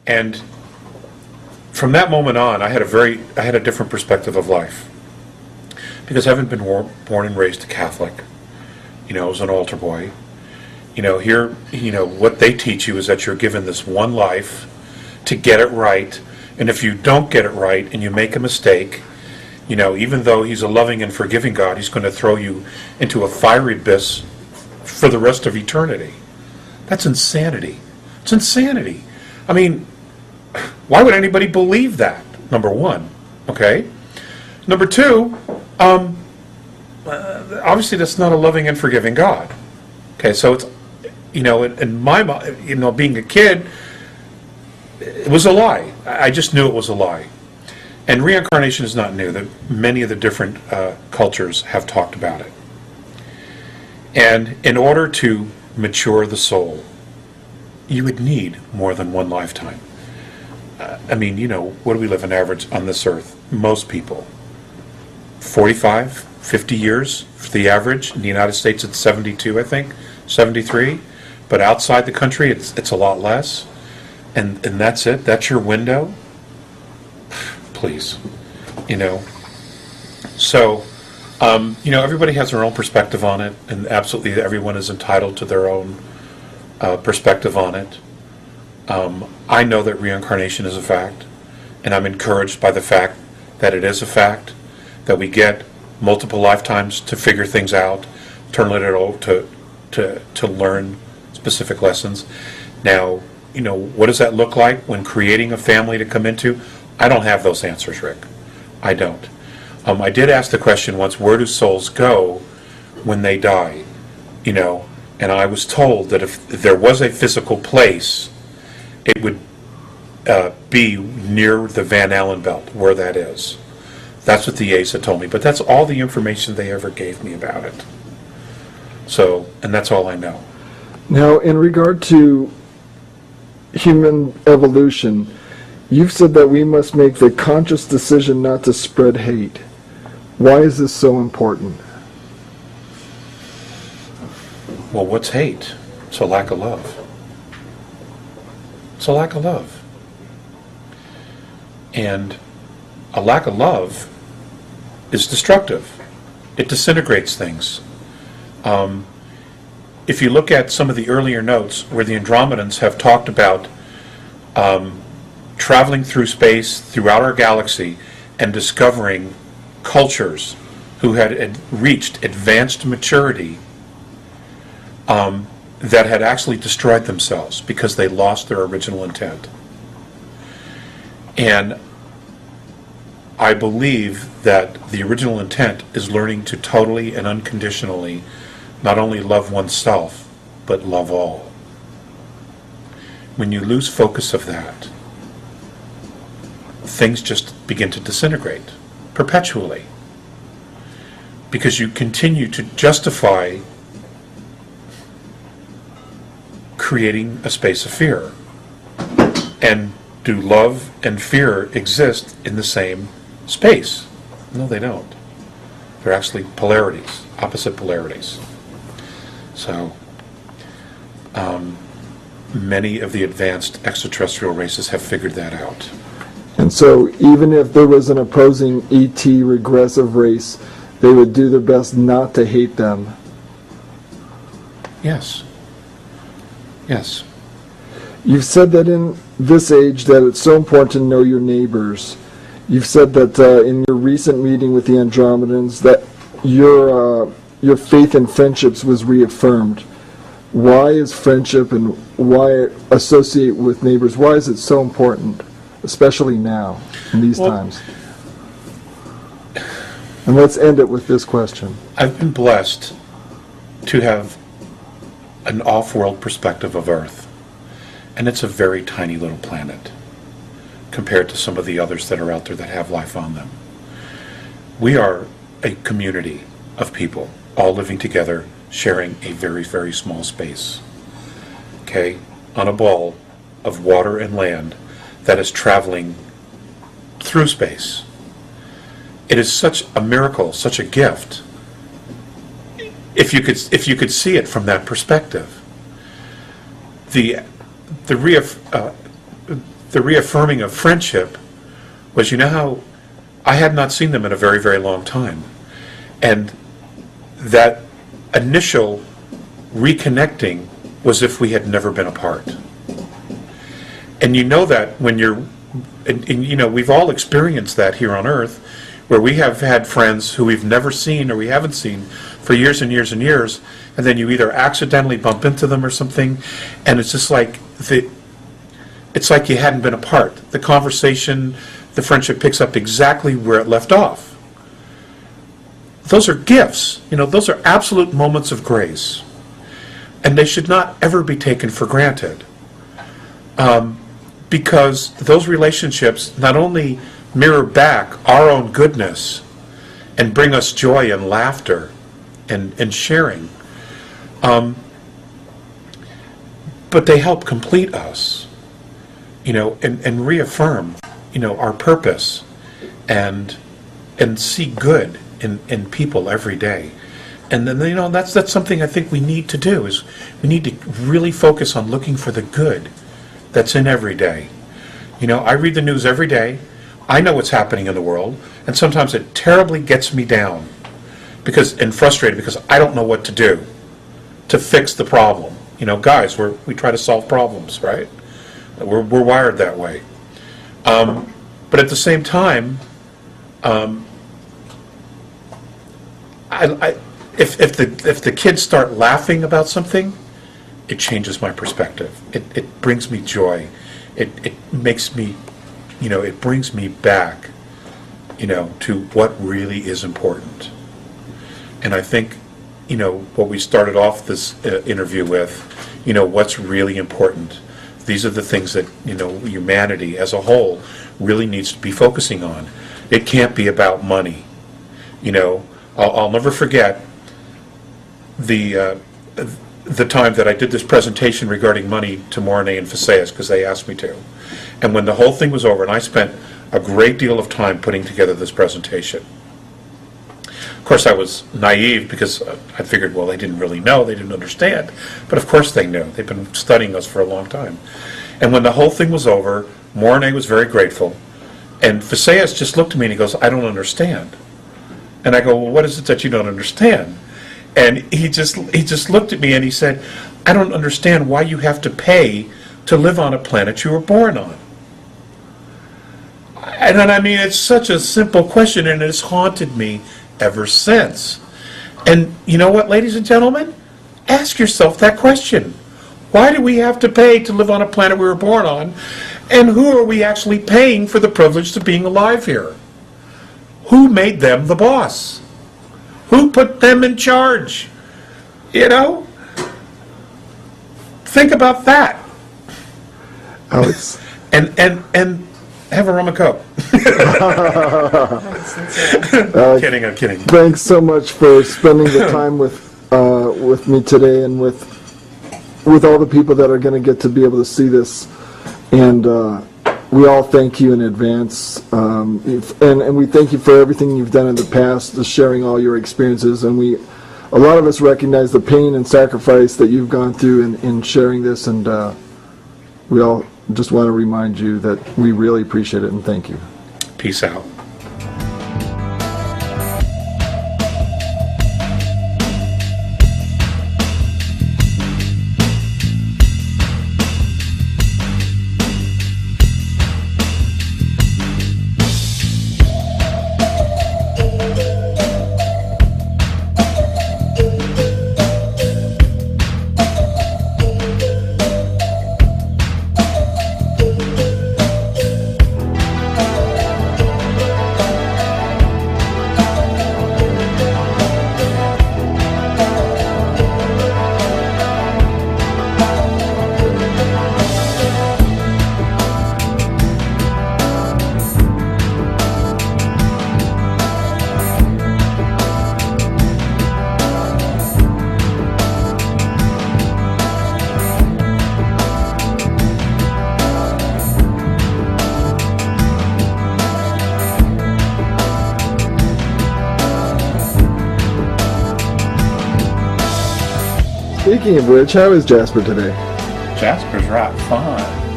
And from that moment on, I had a different perspective of life, because having been born and raised Catholic, I was an altar boy. Here, what they teach you is that you're given this one life to get it right, and if you don't get it right and you make a mistake, even though He's a loving and forgiving God, He's going to throw you into a fiery abyss for the rest of eternity. That's insanity. It's insanity. I mean, why would anybody believe that? Number one, okay? Number two, obviously that's not a loving and forgiving God. Okay, so it's, in my mind, being a kid, it was a lie. I just knew it was a lie. And reincarnation is not new. Many of the different cultures have talked about it. And in order to mature the soul, you would need more than one lifetime. What do we live on average on this earth? Most people, 45, 50 years for the average. In the United States, it's 72, I think, 73. But outside the country, it's a lot less. And that's it? That's your window? Please. So, everybody has their own perspective on it, and absolutely everyone is entitled to their own perspective on it. I know that reincarnation is a fact, and I'm encouraged by the fact that it is a fact, that we get multiple lifetimes to figure things out, to learn it all, to learn specific lessons. Now, what does that look like when creating a family to come into? I don't have those answers, Rick. I don't. I did ask the question once, where do souls go when they die? And I was told that if there was a physical place, it would be near the Van Allen belt, where that is. That's what the ASA told me, but that's all the information they ever gave me about it. So, and that's all I know. Now, in regard to human evolution, you've said that we must make the conscious decision not to spread hate. Why is this so important? Well, what's hate? It's a lack of love. It's a lack of love. And a lack of love is destructive. It disintegrates things. If you look at some of the earlier notes where the Andromedans have talked about traveling through space, throughout our galaxy, and discovering cultures who had reached advanced maturity that had actually destroyed themselves because they lost their original intent. And I believe that the original intent is learning to totally and unconditionally not only love oneself, but love all. When you lose focus of that, things just begin to disintegrate perpetually, because you continue to justify creating a space of fear. And do love and fear exist in the same space? No, they don't. They're actually polarities, opposite polarities. So, many of the advanced extraterrestrial races have figured that out. And so, even if there was an opposing ET regressive race, they would do their best not to hate them. Yes. Yes. You've said that in this age that it's so important to know your neighbors. You've said that in your recent meeting with the Andromedans that your faith in friendships was reaffirmed. Why is friendship and why associate with neighbors? Why is it so important, especially now, in these times? And let's end it with this question. I've been blessed to have an off-world perspective of Earth. And it's a very tiny little planet compared to some of the others that are out there that have life on them. We are a community of people all living together, sharing a very, very small space. Okay? On a ball of water and land that is traveling through space. It is such a miracle, such a gift. If you could see it from that perspective. the reaffirming of friendship was, you know how I had not seen them in a very, very long time. And that initial reconnecting was if we had never been apart. And you know that when you're, and you know, we've all experienced that here on Earth, where we have had friends who we've never seen or we haven't seen for years and years and years, and then you either accidentally bump into them or something, and it's just like it's like you hadn't been apart. The conversation, the friendship picks up exactly where it left off. Those are gifts. You know, those are absolute moments of grace. And they should not ever be taken for granted. Because those relationships not only mirror back our own goodness and bring us joy and laughter and sharing, but they help complete us, you know, and reaffirm, you know, our purpose and see good in people every day. And then, you know, that's something I think we need to do, is we need to really focus on looking for the good that's in every day. You know, I read the news every day. I know what's happening in the world, and sometimes it terribly gets me down and frustrated because I don't know what to do to fix the problem. You know, guys, we try to solve problems, right? We're wired that way. But at the same time, if the kids start laughing about something, it changes my perspective. It brings me joy. It makes me, you know, it brings me back, you know, to what really is important. And I think, you know, what we started off this interview with, you know, what's really important. These are the things that, you know, humanity as a whole really needs to be focusing on. It can't be about money. You know, I'll never forget the time that I did this presentation regarding money to Mornay and Faseas, because they asked me to. And when the whole thing was over, and I spent a great deal of time putting together this presentation. Of course, I was naive because I figured, well, they didn't really know, they didn't understand. But of course they knew. They've been studying us for a long time. And when the whole thing was over, Mornay was very grateful. And Faseas just looked at me and he goes, I don't understand. And I go, well, what is it that you don't understand? And he just looked at me and he said, I don't understand why you have to pay to live on a planet you were born on. And I mean, it's such a simple question, and it's haunted me ever since. And you know what, ladies and gentlemen? Ask yourself that question. Why do we have to pay to live on a planet we were born on? And who are we actually paying for the privilege of being alive here? Who made them the boss? Who put them in charge? You know? Think about that. Alex. And have a rum and coke. Kidding, I'm kidding. Thanks so much for spending the time with me today, and with all the people that are going to get to be able to see this. And we all thank you in advance, and we thank you for everything you've done in the past, just sharing all your experiences. And a lot of us recognize the pain and sacrifice that you've gone through in sharing this, and we all just want to remind you that we really appreciate it and thank you. Peace out. Speaking of which, how is Jasper today? Jasper's right fine.